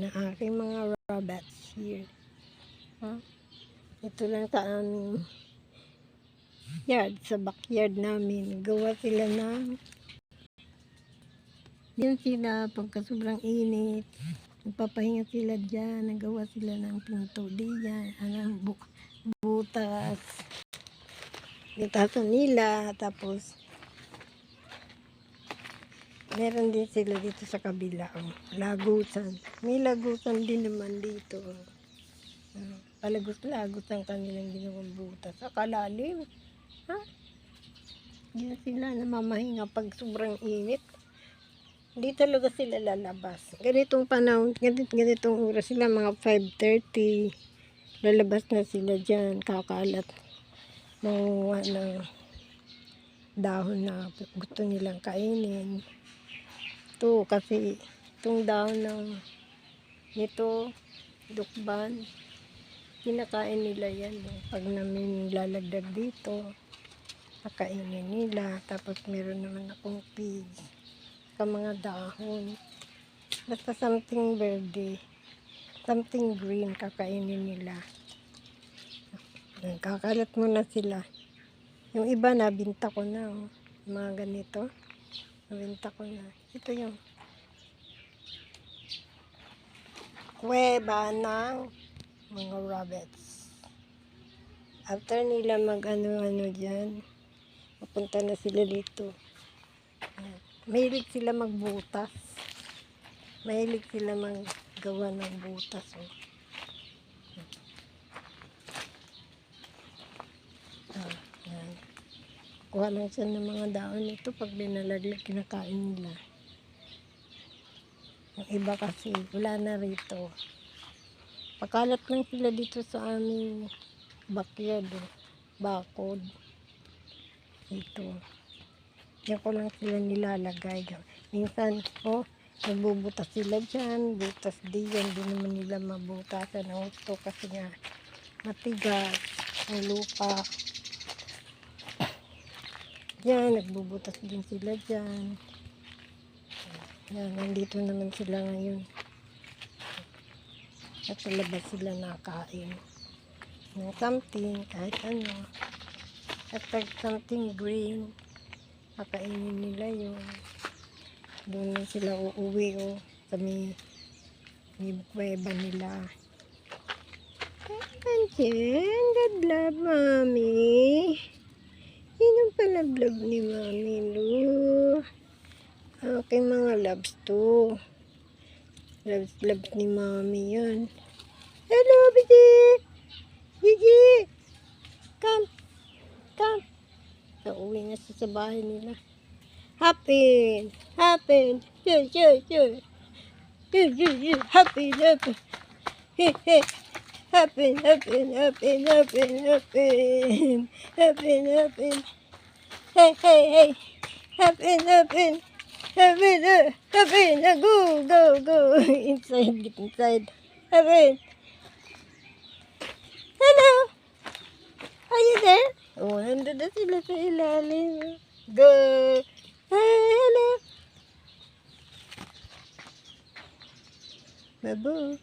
ng aking mga rabbits here. Ito lang sa aming yard, sa backyard namin. Gawa sila ng yan sila pagka sobrang init. Nagpapahinga sila dyan. Nagawa sila ng pinto diyan. Butas. Butasan nila. Tapos meron din sila dito sa kabila. Lagusan. May lagusan din naman dito. Palagos-lagos ang kanilang ginawang butas. Sa kalalim. Yan sila namamahinga pag sobrang init. Hindi talaga sila lalabas. Ganitong panahon, ganitong oras sila, mga 5:30. Lalabas na sila dyan. Kakalat. Manguha ng dahon na gusto nilang kainin. Ito kasi itong dahon nito, dukban, kinakain nila yan. Pag namin lalagdag dito, kakainin nila. Tapos meron naman akong pigs, mga dahon. Basta something verde, something green, kakainin nila. Kakalat muna sila. Yung iba nabinta ko na. Mga ganito. Nabinta ko na. Ito yung kuweba ng mga rabbits. After nila mag-ano dyan, papunta na sila dito. Mahilig sila magbutas. Mahilig sila maggawa ng butas. Yan. Kuha lang siya ng mga daon nito. Pag binalaglag, kinakain nila. Yung iba kasi, wala na rito. Pakalat lang sila dito sa aming backyard. Bakod. Ito. Diyan ko lang sila nilalagay. Minsan, nagbubutas sila dyan. Butas diyan. Di naman nila mabutasan ang gusto kasi nga matigas ang lupa. Yan, nagbubutas din sila dyan. Yan, nandito naman sila ngayon. At sa labas sila nakain. Ng something, kahit ano. At something green. Kakainin nila yun. Doon na sila uuwi sa may kuweba nila. Andiyan, God love, Mami. Yun ang palablog ni Mami, Lu. Aking mga loves to. Loves ni Mami yan. Hello, Gigi! Gigi! Come! Come! Nauwi na sa bahay nila. Happy! Happy! Sure! Happy! Hey! Happy! Hey! Happy! Go! Inside, get inside. Happy! Hello! Are you there? Nandun na sila sa ilalim. Go! Hello! Babu!